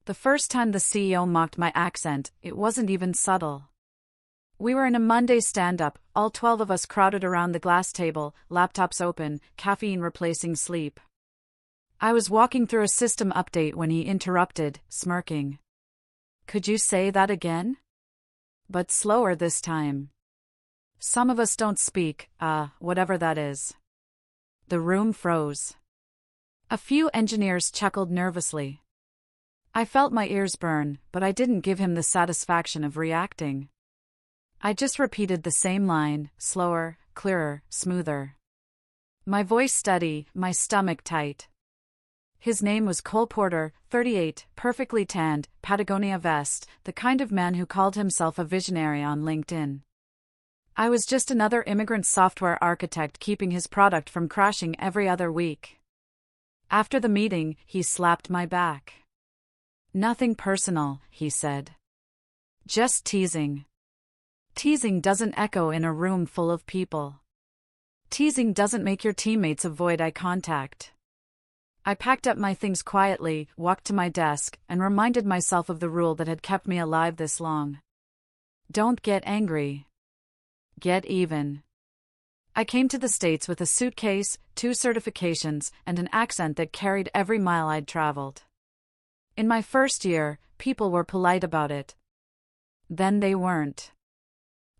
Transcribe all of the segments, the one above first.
The first time the CEO mocked my accent, it wasn't even subtle. We were in a Monday stand-up, all 12 of us crowded around the glass table, laptops open, caffeine replacing sleep. I was walking through a system update when he interrupted, smirking. "Could you say that again? But slower this time. Some of us don't speak, whatever that is." The room froze. A few engineers chuckled nervously. I felt my ears burn, but I didn't give him the satisfaction of reacting. I just repeated the same line, slower, clearer, smoother. My voice steady, my stomach tight. His name was Cole Porter, 38, perfectly tanned, Patagonia vest, the kind of man who called himself a visionary on LinkedIn. I was just another immigrant software architect keeping his product from crashing every other week. After the meeting, he slapped my back. "Nothing personal," he said. "Just teasing." Teasing doesn't echo in a room full of people. Teasing doesn't make your teammates avoid eye contact. I packed up my things quietly, walked to my desk, and reminded myself of the rule that had kept me alive this long. Don't get angry. Get even. I came to the States with a suitcase, 2 certifications, and an accent that carried every mile I'd traveled. In my first year, people were polite about it. Then they weren't.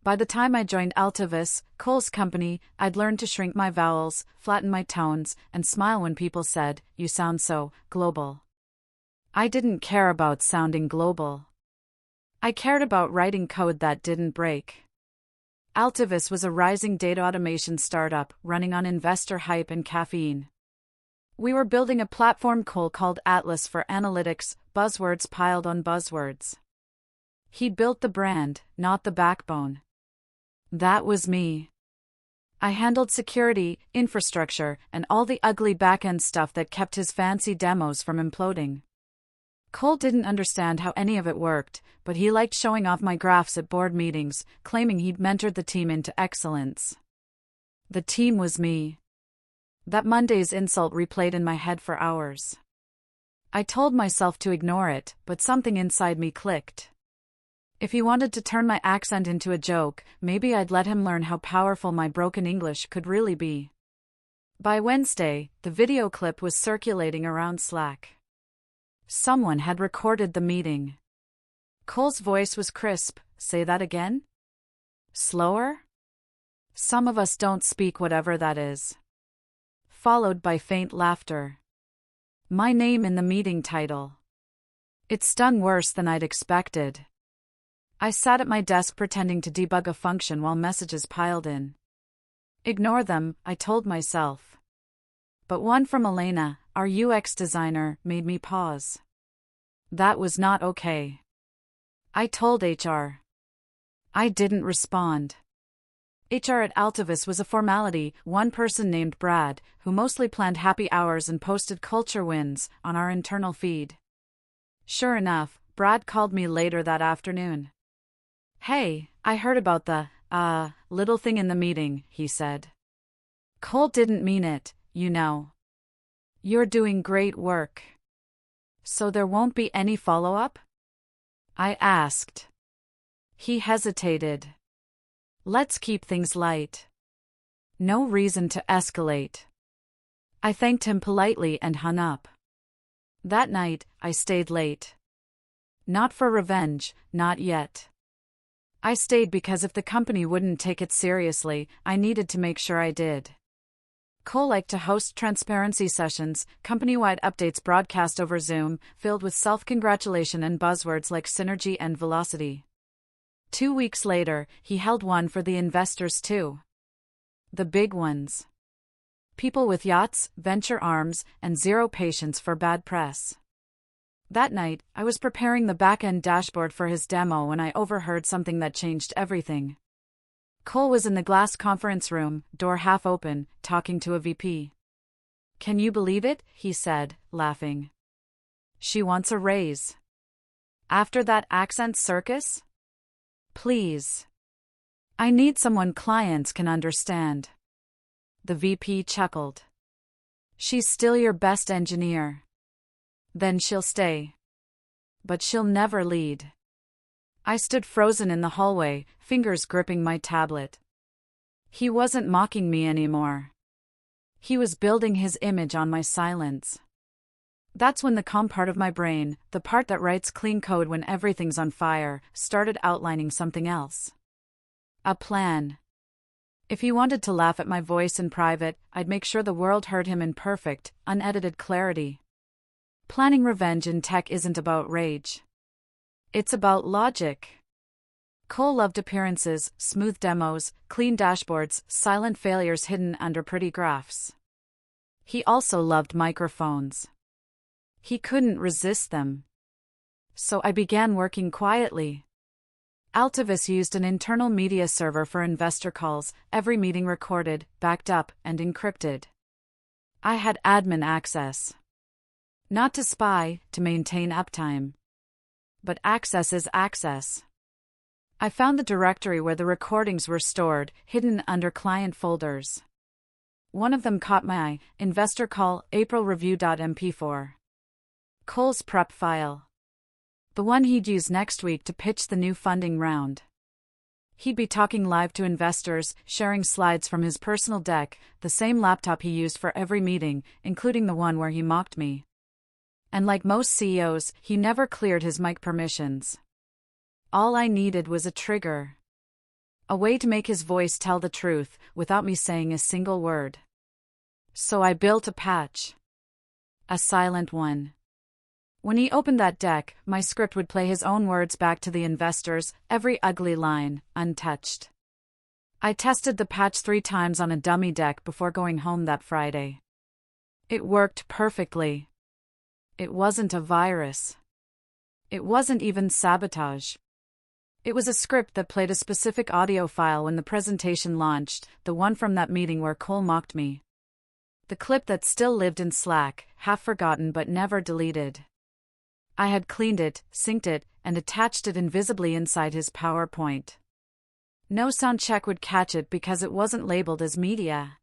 By the time I joined Altavis, Cole's company, I'd learned to shrink my vowels, flatten my tones, and smile when people said, "You sound so global." I didn't care about sounding global. I cared about writing code that didn't break. Altavis was a rising data automation startup running on investor hype and caffeine. We were building a platform Cole called Atlas for analytics, buzzwords piled on buzzwords. He built the brand, not the backbone. That was me. I handled security, infrastructure, and all the ugly back-end stuff that kept his fancy demos from imploding. Cole didn't understand how any of it worked, but he liked showing off my graphs at board meetings, claiming he'd mentored the team into excellence. The team was me. That Monday's insult replayed in my head for hours. I told myself to ignore it, but something inside me clicked. If he wanted to turn my accent into a joke, maybe I'd let him learn how powerful my broken English could really be. By Wednesday, the video clip was circulating around Slack. Someone had recorded the meeting. Cole's voice was crisp. "Say that again? Slower? Some of us don't speak, whatever that is." Followed by faint laughter. My name in the meeting title. It stung worse than I'd expected. I sat at my desk pretending to debug a function while messages piled in. Ignore them, I told myself. But one from Elena, our UX designer, made me pause. That was not okay. I told HR. I didn't respond. HR at Altavis was a formality, one person named Brad, who mostly planned happy hours and posted culture wins on our internal feed. Sure enough, Brad called me later that afternoon. "Hey, I heard about the, little thing in the meeting," he said. "Cole didn't mean it, you know. You're doing great work. So there won't be any follow-up?" I asked. He hesitated. "Let's keep things light. No reason to escalate." I thanked him politely and hung up. That night, I stayed late. Not for revenge, not yet. I stayed because if the company wouldn't take it seriously, I needed to make sure I did. Cole liked to host transparency sessions, company-wide updates broadcast over Zoom, filled with self-congratulation and buzzwords like synergy and velocity. 2 weeks later, he held one for the investors too. The big ones. People with yachts, venture arms, and zero patience for bad press. That night, I was preparing the back-end dashboard for his demo when I overheard something that changed everything. Cole was in the glass conference room, door half open, talking to a VP. "Can you believe it?" he said, laughing. "She wants a raise. After that accent circus? Please. I need someone clients can understand." The VP chuckled. "She's still your best engineer. Then she'll stay." but she'll never lead. I stood frozen in the hallway, fingers gripping my tablet. He wasn't mocking me anymore. He was building his image on my silence. That's when the calm part of my brain, the part that writes clean code when everything's on fire, started outlining something else. A plan. If he wanted to laugh at my voice in private, I'd make sure the world heard him in perfect, unedited clarity. Planning revenge in tech isn't about rage. It's about logic. Cole loved appearances, smooth demos, clean dashboards, silent failures hidden under pretty graphs. He also loved microphones. He couldn't resist them. So I began working quietly. Altavis used an internal media server for investor calls, every meeting recorded, backed up, and encrypted. I had admin access. Not to spy, to maintain uptime. But access is access. I found the directory where the recordings were stored, hidden under client folders. One of them caught my eye, investor call, aprilreview.mp4. Cole's prep file. The one he'd use next week to pitch the new funding round. He'd be talking live to investors, sharing slides from his personal deck, the same laptop he used for every meeting, including the one where he mocked me. And like most CEOs, he never cleared his mic permissions. All I needed was a trigger. A way to make his voice tell the truth, without me saying a single word. So I built a patch. A silent one. When he opened that deck, my script would play his own words back to the investors, every ugly line, untouched. I tested the patch 3 times on a dummy deck before going home that Friday. It worked perfectly. It wasn't a virus. It wasn't even sabotage. It was a script that played a specific audio file when the presentation launched, the one from that meeting where Cole mocked me. The clip that still lived in Slack, half forgotten but never deleted. I had cleaned it, synced it, and attached it invisibly inside his PowerPoint. No sound check would catch it because it wasn't labeled as media.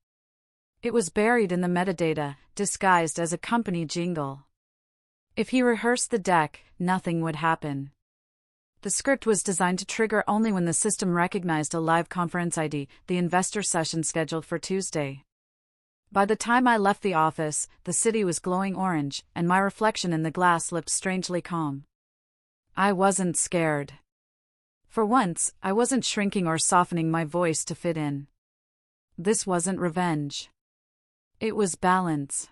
It was buried in the metadata, disguised as a company jingle. If he rehearsed the deck, nothing would happen. The script was designed to trigger only when the system recognized a live conference ID, the investor session scheduled for Tuesday. By the time I left the office, the city was glowing orange, and my reflection in the glass looked strangely calm. I wasn't scared. For once, I wasn't shrinking or softening my voice to fit in. This wasn't revenge. It was balance.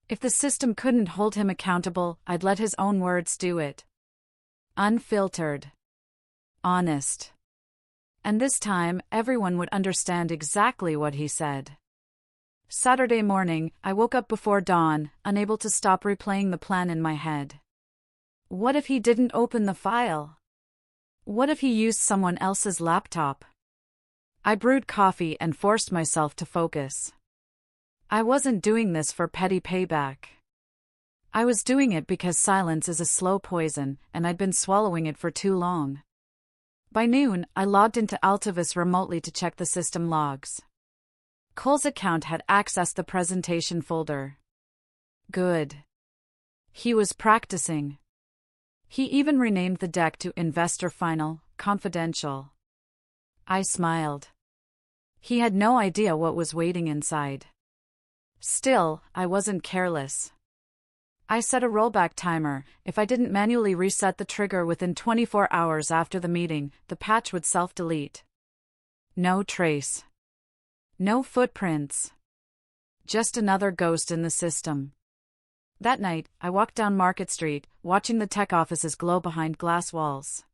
If the system couldn't hold him accountable, I'd let his own words do it. Unfiltered. Honest. And this time, everyone would understand exactly what he said. Saturday morning, I woke up before dawn, unable to stop replaying the plan in my head. What if he didn't open the file? What if he used someone else's laptop? I brewed coffee and forced myself to focus. I wasn't doing this for petty payback. I was doing it because silence is a slow poison, and I'd been swallowing it for too long. By noon, I logged into Altavis remotely to check the system logs. Cole's account had accessed the presentation folder. Good. He was practicing. He even renamed the deck to Investor Final, Confidential. I smiled. He had no idea what was waiting inside. Still, I wasn't careless. I set a rollback timer. If I didn't manually reset the trigger within 24 hours after the meeting, the patch would self-delete. No trace. No footprints. Just another ghost in the system. That night, I walked down Market Street, watching the tech offices glow behind glass walls.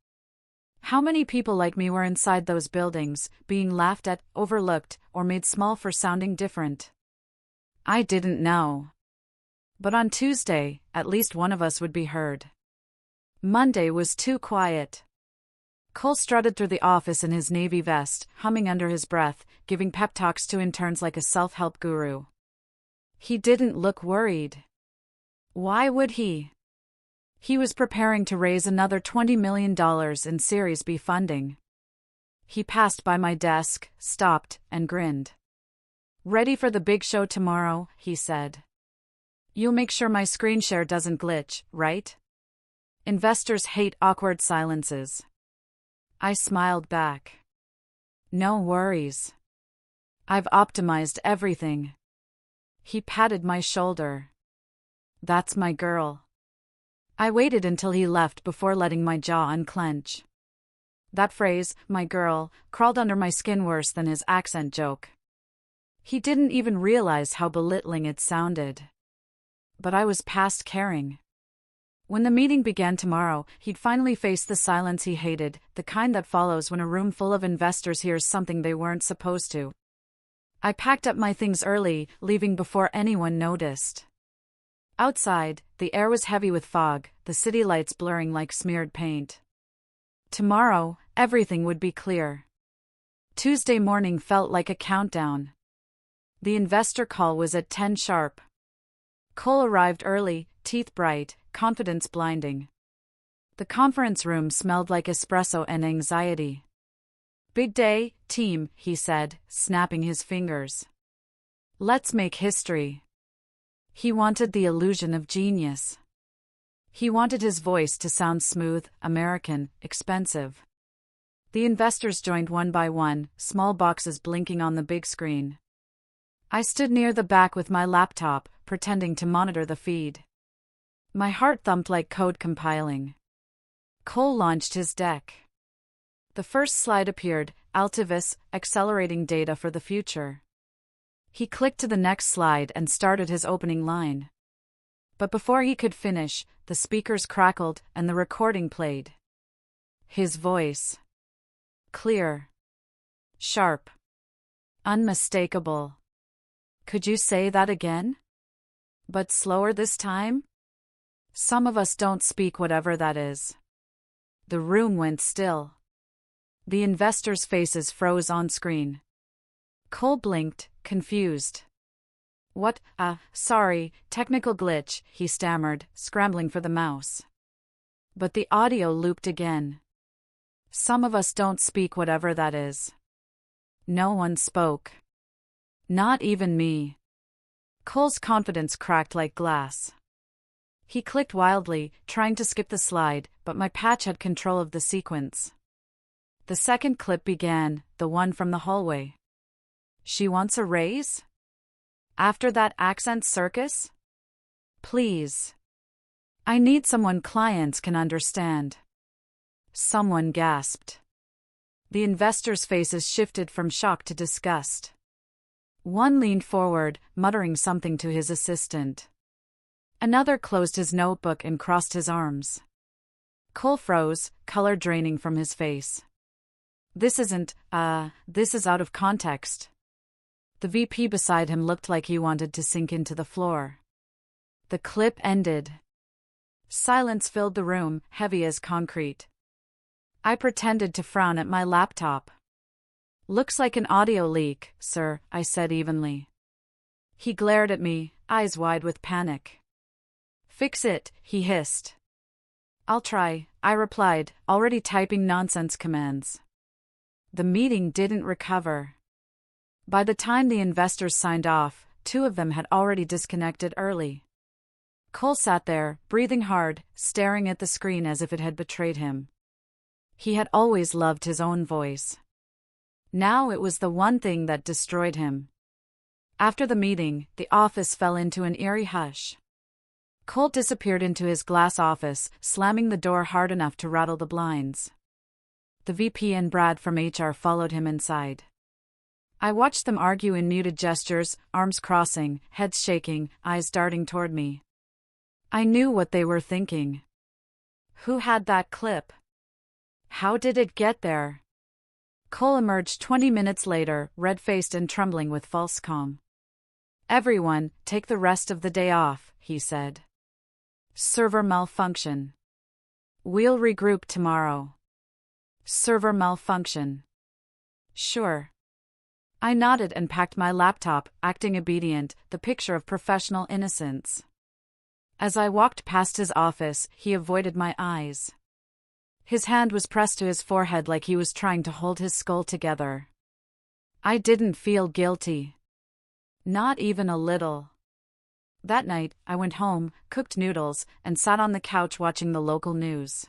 How many people like me were inside those buildings, being laughed at, overlooked, or made small for sounding different? I didn't know. But on Tuesday, at least one of us would be heard. Monday was too quiet. Cole strutted through the office in his navy vest, humming under his breath, giving pep talks to interns like a self-help guru. He didn't look worried. Why would he? He was preparing to raise another $20 million in Series B funding. He passed by my desk, stopped, and grinned. "Ready for the big show tomorrow," he said. "You'll make sure my screen share doesn't glitch, right?" Investors hate awkward silences. I smiled back. No worries. I've optimized everything. He patted my shoulder. That's my girl. I waited until he left before letting my jaw unclench. That phrase, my girl, crawled under my skin worse than his accent joke. He didn't even realize how belittling it sounded. But I was past caring. When the meeting began tomorrow, he'd finally face the silence he hated, the kind that follows when a room full of investors hears something they weren't supposed to. I packed up my things early, leaving before anyone noticed. Outside, the air was heavy with fog, the city lights blurring like smeared paint. Tomorrow, everything would be clear. Tuesday morning felt like a countdown. The investor call was at 10 sharp. Cole arrived early, teeth bright, confidence blinding. The conference room smelled like espresso and anxiety. Big day, team, he said, snapping his fingers. Let's make history. He wanted the illusion of genius. He wanted his voice to sound smooth, American, expensive. The investors joined one by one, small boxes blinking on the big screen. I stood near the back with my laptop, pretending to monitor the feed. My heart thumped like code compiling. Cole launched his deck. The first slide appeared, Altivis, accelerating data for the future. He clicked to the next slide and started his opening line. But before he could finish, the speakers crackled and the recording played. His voice. Clear. Sharp. Unmistakable. Could you say that again? But slower this time? Some of us don't speak whatever that is. The room went still. The investors' faces froze on screen. Cole blinked, confused. What? Sorry, technical glitch, he stammered, scrambling for the mouse. But the audio looped again. Some of us don't speak whatever that is. No one spoke. Not even me. Cole's confidence cracked like glass. He clicked wildly, trying to skip the slide, but my patch had control of the sequence. The second clip began, the one from the hallway. She wants a raise? After that accent circus? Please. I need someone clients can understand. Someone gasped. The investors' faces shifted from shock to disgust. One leaned forward, muttering something to his assistant. Another closed his notebook and crossed his arms. Cole froze, color draining from his face. This is out of context. The VP beside him looked like he wanted to sink into the floor. The clip ended. Silence filled the room, heavy as concrete. I pretended to frown at my laptop. Looks like an audio leak, sir, I said evenly. He glared at me, eyes wide with panic. Fix it, he hissed. I'll try, I replied, already typing nonsense commands. The meeting didn't recover. By the time the investors signed off, 2 of them had already disconnected early. Cole sat there, breathing hard, staring at the screen as if it had betrayed him. He had always loved his own voice. Now it was the one thing that destroyed him. After the meeting, the office fell into an eerie hush. Cole disappeared into his glass office, slamming the door hard enough to rattle the blinds. The VP and Brad from HR followed him inside. I watched them argue in muted gestures, arms crossing, heads shaking, eyes darting toward me. I knew what they were thinking. Who had that clip? How did it get there? Cole emerged 20 minutes later, red-faced and trembling with false calm. Everyone, take the rest of the day off, he said. Server malfunction. We'll regroup tomorrow. Server malfunction. Sure. I nodded and packed my laptop, acting obedient, the picture of professional innocence. As I walked past his office, he avoided my eyes. His hand was pressed to his forehead like he was trying to hold his skull together. I didn't feel guilty. Not even a little. That night, I went home, cooked noodles, and sat on the couch watching the local news.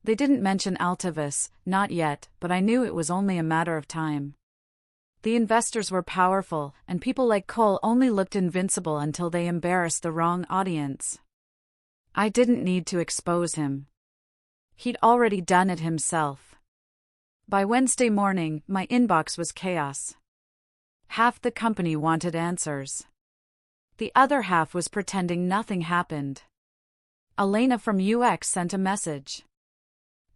They didn't mention Altivus, not yet, but I knew it was only a matter of time. The investors were powerful, and people like Cole only looked invincible until they embarrassed the wrong audience. I didn't need to expose him. He'd already done it himself. By Wednesday morning, my inbox was chaos. Half the company wanted answers. The other half was pretending nothing happened. Elena from UX sent a message.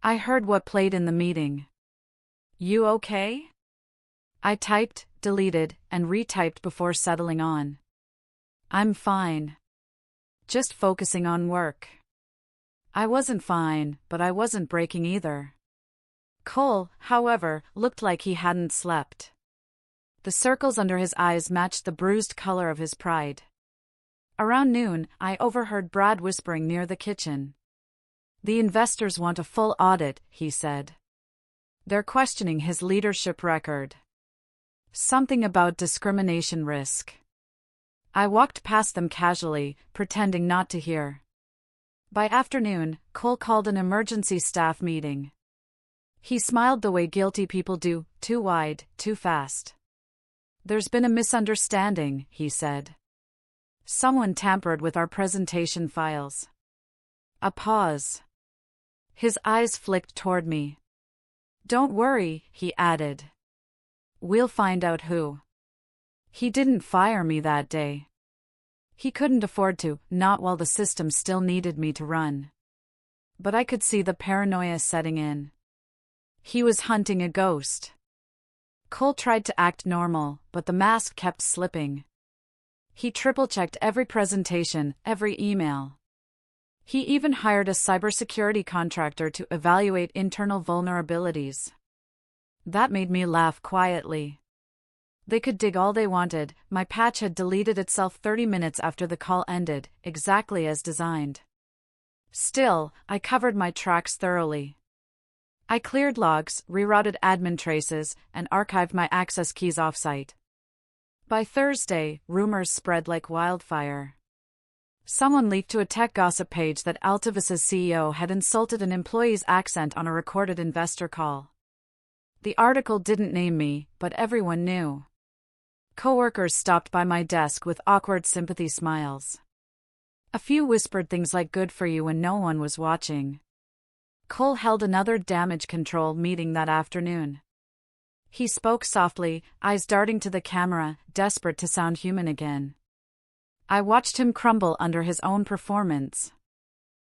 I heard what played in the meeting. You okay? I typed, deleted, and retyped before settling on. I'm fine. Just focusing on work. I wasn't fine, but I wasn't breaking either. Cole, however, looked like he hadn't slept. The circles under his eyes matched the bruised color of his pride. Around noon, I overheard Brad whispering near the kitchen. The investors want a full audit, he said. They're questioning his leadership record. Something about discrimination risk. I walked past them casually, pretending not to hear. By afternoon, Cole called an emergency staff meeting. He smiled the way guilty people do, too wide, too fast. There's been a misunderstanding, he said. Someone tampered with our presentation files. A pause. His eyes flicked toward me. Don't worry, he added. We'll find out who. He didn't fire me that day. He couldn't afford to, not while the system still needed me to run. But I could see the paranoia setting in. He was hunting a ghost. Cole tried to act normal, but the mask kept slipping. He triple-checked every presentation, every email. He even hired a cybersecurity contractor to evaluate internal vulnerabilities. That made me laugh quietly. They could dig all they wanted, my patch had deleted itself 30 minutes after the call ended, exactly as designed. Still, I covered my tracks thoroughly. I cleared logs, rerouted admin traces, and archived my access keys offsite. By Thursday, rumors spread like wildfire. Someone leaked to a tech gossip page that Altivus's CEO had insulted an employee's accent on a recorded investor call. The article didn't name me, but everyone knew. Coworkers stopped by my desk with awkward sympathy smiles. A few whispered things like good for you when no one was watching. Cole held another damage control meeting that afternoon. He spoke softly, eyes darting to the camera, desperate to sound human again. I watched him crumble under his own performance.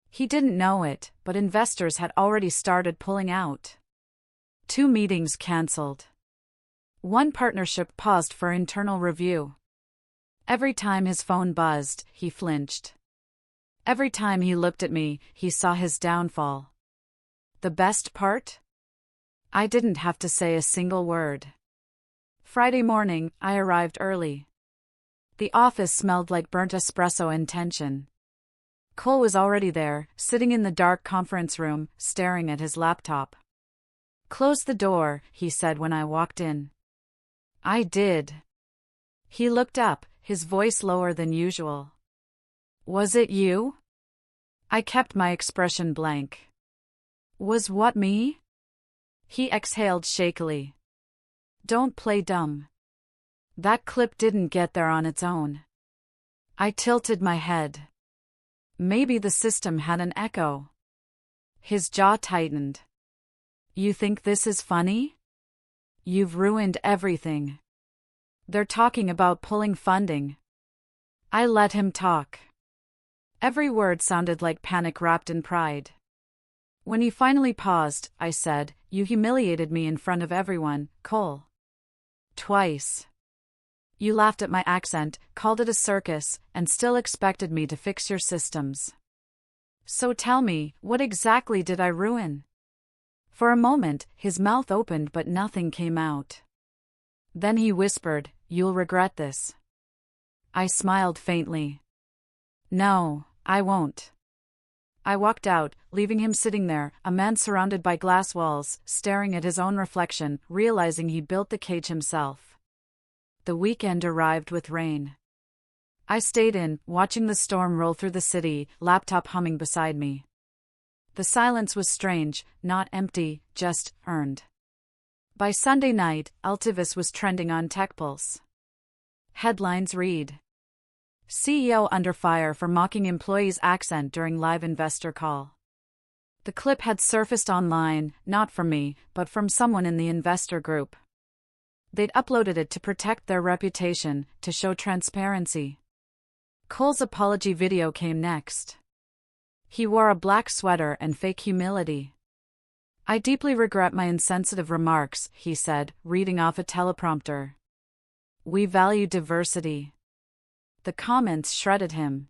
He didn't know it, but investors had already started pulling out. 2 meetings canceled. 1 partnership paused for internal review. Every time his phone buzzed, he flinched. Every time he looked at me, he saw his downfall. The best part? I didn't have to say a single word. Friday morning, I arrived early. The office smelled like burnt espresso and tension. Cole was already there, sitting in the dark conference room, staring at his laptop. Close the door, he said when I walked in. I did. He looked up, his voice lower than usual. Was it you? I kept my expression blank. Was what me? He exhaled shakily. Don't play dumb. That clip didn't get there on its own. I tilted my head. Maybe the system had an echo. His jaw tightened. You think this is funny? You've ruined everything. They're talking about pulling funding. I let him talk. Every word sounded like panic wrapped in pride. When he finally paused, I said, You humiliated me in front of everyone, Cole. Twice. You laughed at my accent, called it a circus, and still expected me to fix your systems. So tell me, what exactly did I ruin? For a moment, his mouth opened but nothing came out. Then he whispered, You'll regret this. I smiled faintly. No, I won't. I walked out, leaving him sitting there, a man surrounded by glass walls, staring at his own reflection, realizing he built the cage himself. The weekend arrived with rain. I stayed in, watching the storm roll through the city, laptop humming beside me. The silence was strange, not empty, just earned. By Sunday night, Altivus was trending on TechPulse. Headlines read: CEO under fire for mocking employee's accent during live investor call. The clip had surfaced online, not from me, but from someone in the investor group. They'd uploaded it to protect their reputation, to show transparency. Cole's apology video came next. He wore a black sweater and fake humility. "I deeply regret my insensitive remarks," he said, reading off a teleprompter. "We value diversity." The comments shredded him.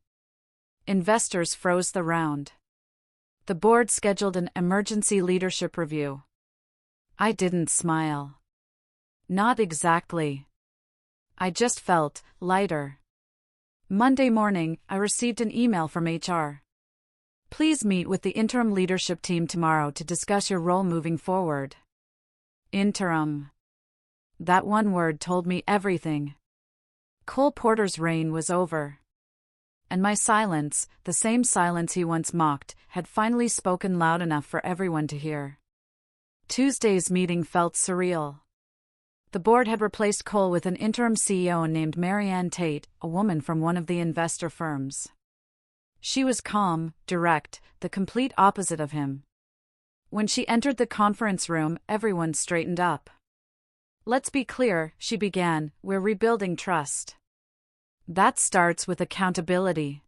Investors froze the round. The board scheduled an emergency leadership review. I didn't smile. Not exactly. I just felt lighter. Monday morning, I received an email from HR. "Please meet with the interim leadership team tomorrow to discuss your role moving forward." Interim. That one word told me everything. Cole Porter's reign was over. And my silence, the same silence he once mocked, had finally spoken loud enough for everyone to hear. Tuesday's meeting felt surreal. The board had replaced Cole with an interim CEO named Marianne Tate, a woman from one of the investor firms. She was calm, direct, the complete opposite of him. When she entered the conference room, everyone straightened up. "Let's be clear," she began, "we're rebuilding trust. That starts with accountability."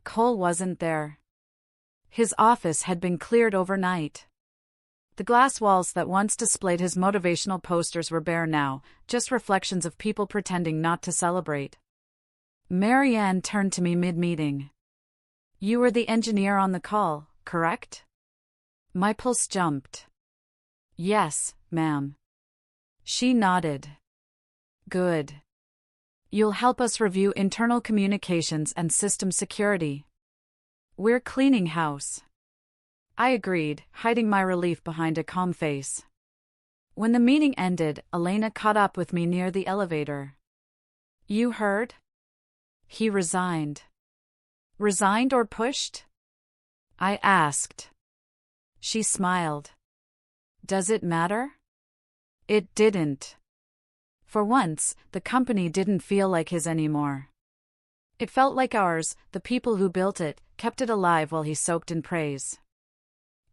Cole wasn't there. His office had been cleared overnight. The glass walls that once displayed his motivational posters were bare now, just reflections of people pretending not to celebrate. Marianne turned to me mid-meeting. "You were the engineer on the call, correct?" My pulse jumped. "Yes, ma'am." She nodded. "Good. You'll help us review internal communications and system security. We're cleaning house." I agreed, hiding my relief behind a calm face. When the meeting ended, Elena caught up with me near the elevator. "You heard? He resigned." "Resigned or pushed?" I asked. She smiled. "Does it matter?" It didn't. For once, the company didn't feel like his anymore. It felt like ours, the people who built it, kept it alive while he soaked in praise.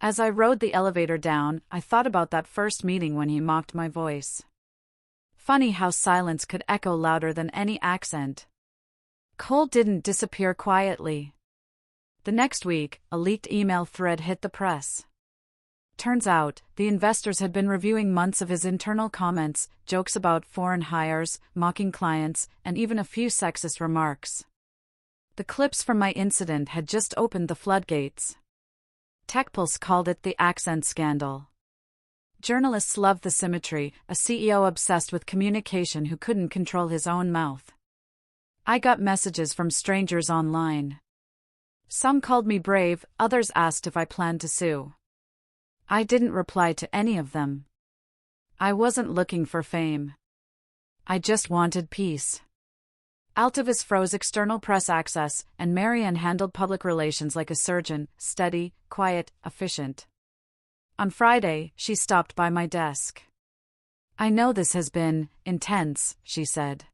As I rode the elevator down, I thought about that first meeting when he mocked my voice. Funny how silence could echo louder than any accent. Cole didn't disappear quietly. The next week, a leaked email thread hit the press. Turns out, the investors had been reviewing months of his internal comments, jokes about foreign hires, mocking clients, and even a few sexist remarks. The clips from my incident had just opened the floodgates. TechPulse called it the accent scandal. Journalists loved the symmetry, a CEO obsessed with communication who couldn't control his own mouth. I got messages from strangers online. Some called me brave, others asked if I planned to sue. I didn't reply to any of them. I wasn't looking for fame. I just wanted peace. Altivus froze external press access, and Marianne handled public relations like a surgeon, steady, quiet, efficient. On Friday, she stopped by my desk. "I know this has been intense," she said.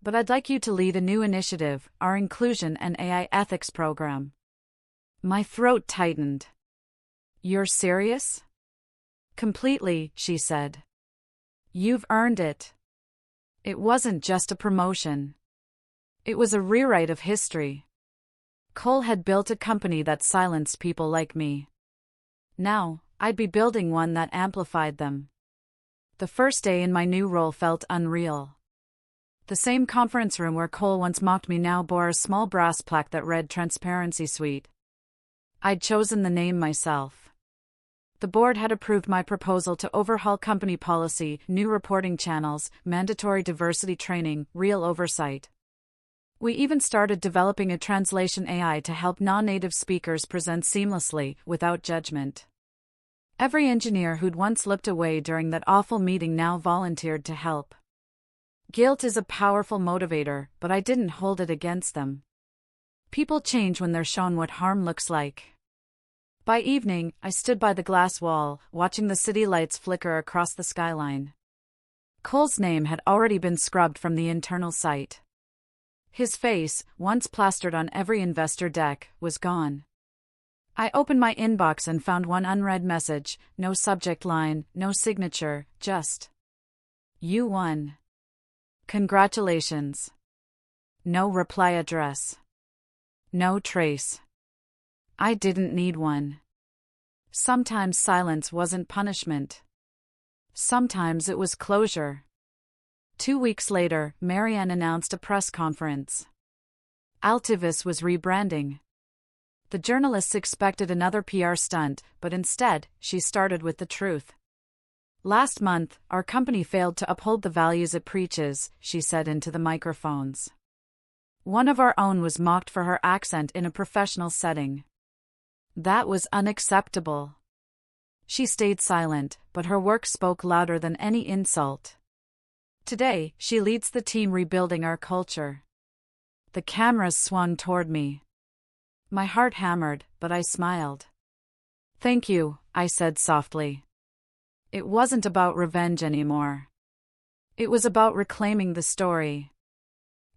"But I'd like you to lead a new initiative, our Inclusion and AI Ethics program." My throat tightened. "You're serious?" "Completely," she said. "You've earned it." It wasn't just a promotion. It was a rewrite of history. Cole had built a company that silenced people like me. Now, I'd be building one that amplified them. The first day in my new role felt unreal. The same conference room where Cole once mocked me now bore a small brass plaque that read Transparency Suite. I'd chosen the name myself. The board had approved my proposal to overhaul company policy, new reporting channels, mandatory diversity training, real oversight. We even started developing a translation AI to help non-native speakers present seamlessly, without judgment. Every engineer who'd once looked away during that awful meeting now volunteered to help. Guilt is a powerful motivator, but I didn't hold it against them. People change when they're shown what harm looks like. By evening, I stood by the glass wall, watching the city lights flicker across the skyline. Cole's name had already been scrubbed from the internal site. His face, once plastered on every investor deck, was gone. I opened my inbox and found one unread message, no subject line, no signature, just, "You won. Congratulations." No reply address. No trace. I didn't need one. Sometimes silence wasn't punishment. Sometimes it was closure. 2 weeks later, Marianne announced a press conference. Altivus was rebranding. The journalists expected another PR stunt, but instead, she started with the truth. "Last month, our company failed to uphold the values it preaches," she said into the microphones. "One of our own was mocked for her accent in a professional setting. That was unacceptable." She stayed silent, but her work spoke louder than any insult. Today, she leads the team rebuilding our culture. The cameras swung toward me. My heart hammered, but I smiled. "Thank you," I said softly. It wasn't about revenge anymore. It was about reclaiming the story.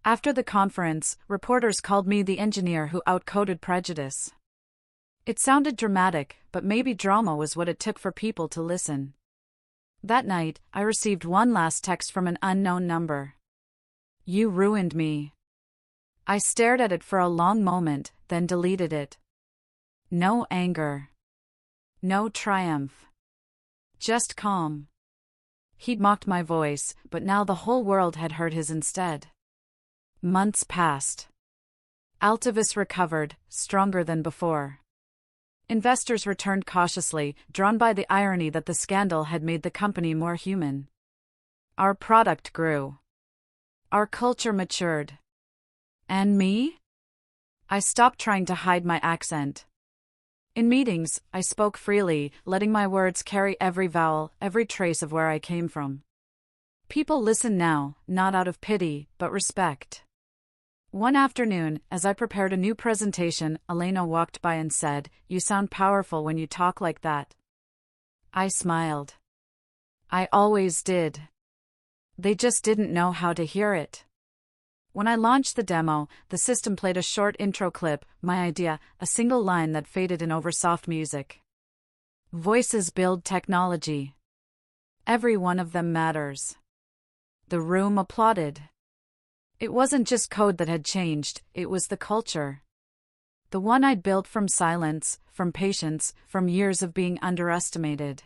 After the conference, reporters called me the engineer who outcoded prejudice. It sounded dramatic, but maybe drama was what it took for people to listen. That night, I received one last text from an unknown number. "You ruined me." I stared at it for a long moment, then deleted it. No anger. No triumph. Just calm. He'd mocked my voice, but now the whole world had heard his instead. Months passed. Altivus recovered, stronger than before. Investors returned cautiously, drawn by the irony that the scandal had made the company more human. Our product grew. Our culture matured. And me? I stopped trying to hide my accent. In meetings, I spoke freely, letting my words carry every vowel, every trace of where I came from. People listen now, not out of pity, but respect. One afternoon, as I prepared a new presentation, Elena walked by and said, "You sound powerful when you talk like that." I smiled. I always did. They just didn't know how to hear it. When I launched the demo, the system played a short intro clip, my idea, a single line that faded in over soft music. Voices build technology. Every one of them matters. The room applauded. It wasn't just code that had changed, it was the culture. The one I'd built from silence, from patience, from years of being underestimated.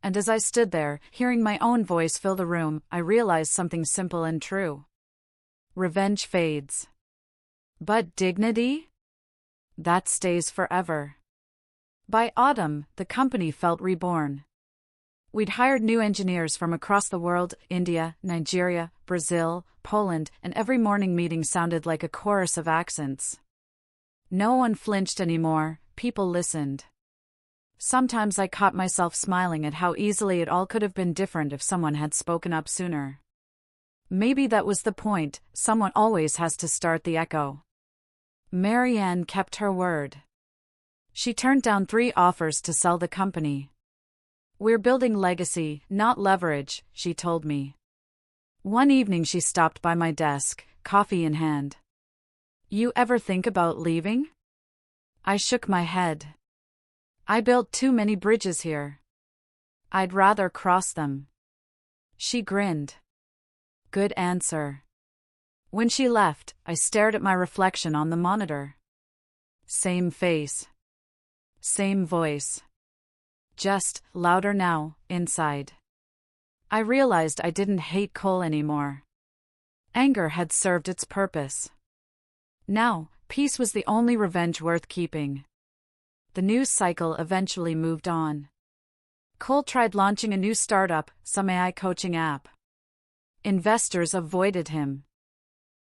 And as I stood there, hearing my own voice fill the room, I realized something simple and true. Revenge fades. But dignity? That stays forever. By autumn, the company felt reborn. We'd hired new engineers from across the world, India, Nigeria, Brazil, Poland, and every morning meeting sounded like a chorus of accents. No one flinched anymore, people listened. Sometimes I caught myself smiling at how easily it all could have been different if someone had spoken up sooner. Maybe that was the point, someone always has to start the echo. Marianne kept her word. She turned down 3 offers to sell the company. "We're building legacy, not leverage," she told me. One evening she stopped by my desk, coffee in hand. "You ever think about leaving?" I shook my head. "I built too many bridges here. I'd rather cross them." She grinned. Good answer. When she left, I stared at my reflection on the monitor. Same face. Same voice. Just louder now, inside. I realized I didn't hate Cole anymore. Anger had served its purpose. Now, peace was the only revenge worth keeping. The news cycle eventually moved on. Cole tried launching a new startup, some AI coaching app. Investors avoided him.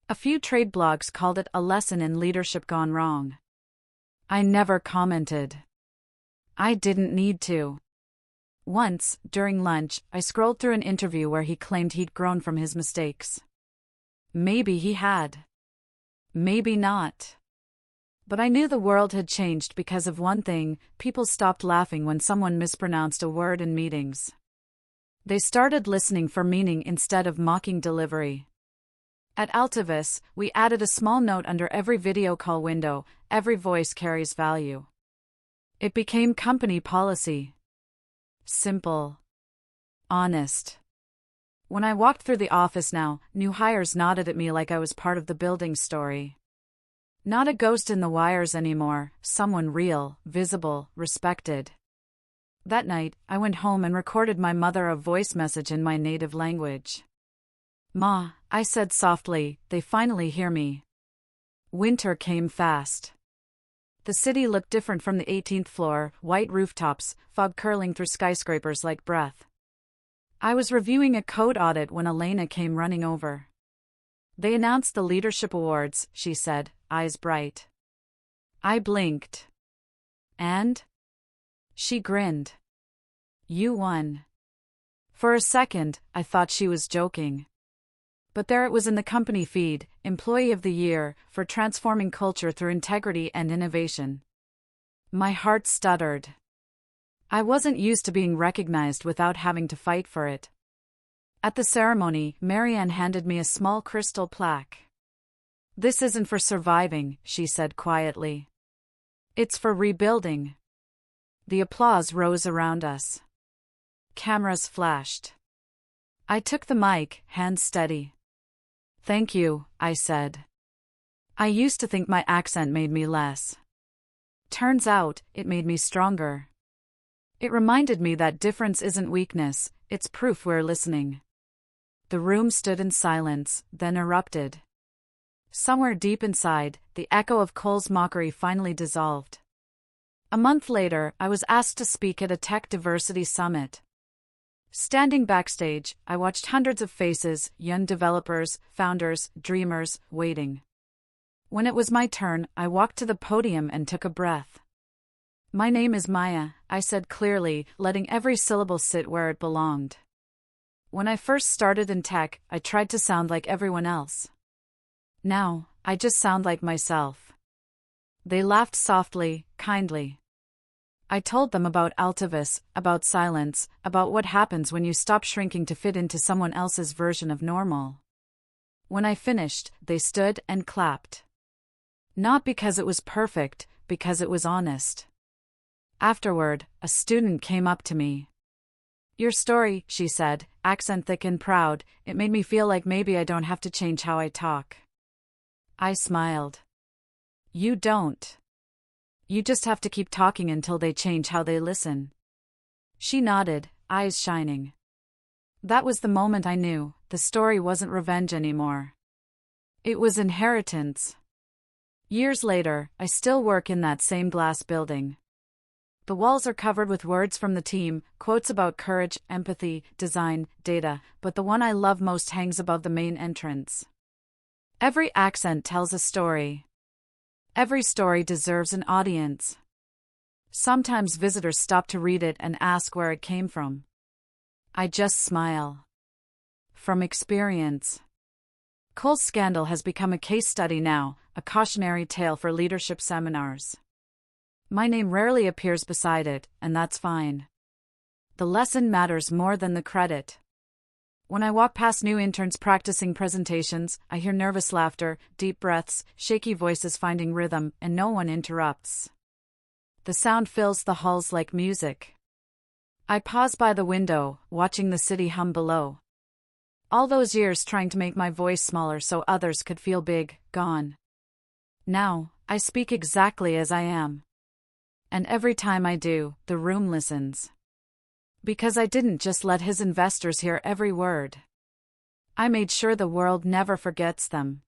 A few trade blogs called it a lesson in leadership gone wrong. I never commented. I didn't need to. Once, during lunch, I scrolled through an interview where he claimed he'd grown from his mistakes. Maybe he had. Maybe not. But I knew the world had changed because of one thing: people stopped laughing when someone mispronounced a word in meetings. They started listening for meaning instead of mocking delivery. At Altavis, we added a small note under every video call window: every voice carries value. It became company policy. Simple. Honest. When I walked through the office now, new hires nodded at me like I was part of the building story. Not a ghost in the wires anymore, someone real, visible, respected. That night, I went home and recorded my mother a voice message in my native language. "Ma," I said softly, "they finally hear me." Winter came fast. The city looked different from the 18th floor: white rooftops, fog curling through skyscrapers like breath. I was reviewing a code audit when Elena came running over. "They announced the leadership awards," she said, eyes bright. I blinked. "And?" She grinned. "You won." For a second, I thought she was joking. But there it was in the company feed: Employee of the Year, for transforming culture through integrity and innovation. My heart stuttered. I wasn't used to being recognized without having to fight for it. At the ceremony, Marianne handed me a small crystal plaque. "This isn't for surviving," she said quietly. "It's for rebuilding." The applause rose around us. Cameras flashed. I took the mic, hands steady. "Thank you," I said. I used to think my accent made me less. Turns out, it made me stronger. It reminded me that difference isn't weakness, it's proof we're listening. The room stood in silence, then erupted. Somewhere deep inside, the echo of Cole's mockery finally dissolved. A month later, I was asked to speak at a tech diversity summit. Standing backstage, I watched hundreds of faces: young developers, founders, dreamers, waiting. When it was my turn, I walked to the podium and took a breath. "My name is Maya," I said clearly, letting every syllable sit where it belonged. When I first started in tech, I tried to sound like everyone else. Now, I just sound like myself. They laughed softly, kindly. I told them about Altavis, about silence, about what happens when you stop shrinking to fit into someone else's version of normal. When I finished, they stood and clapped. Not because it was perfect, because it was honest. Afterward, a student came up to me. "Your story," she said, accent thick and proud, "it made me feel like maybe I don't have to change how I talk." I smiled. "You don't. You just have to keep talking until they change how they listen." She nodded, eyes shining. That was the moment I knew the story wasn't revenge anymore. It was inheritance. Years later, I still work in that same glass building. The walls are covered with words from the team, quotes about courage, empathy, design, data, but the one I love most hangs above the main entrance. Every accent tells a story. Every story deserves an audience. Sometimes visitors stop to read it and ask where it came from. I just smile. From experience. Cole's scandal has become a case study now, a cautionary tale for leadership seminars. My name rarely appears beside it, and that's fine. The lesson matters more than the credit. When I walk past new interns practicing presentations, I hear nervous laughter, deep breaths, shaky voices finding rhythm, and no one interrupts. The sound fills the halls like music. I pause by the window, watching the city hum below. All those years trying to make my voice smaller so others could feel big, gone. Now, I speak exactly as I am. And every time I do, the room listens. Because I didn't just let his investors hear every word. I made sure the world never forgets them.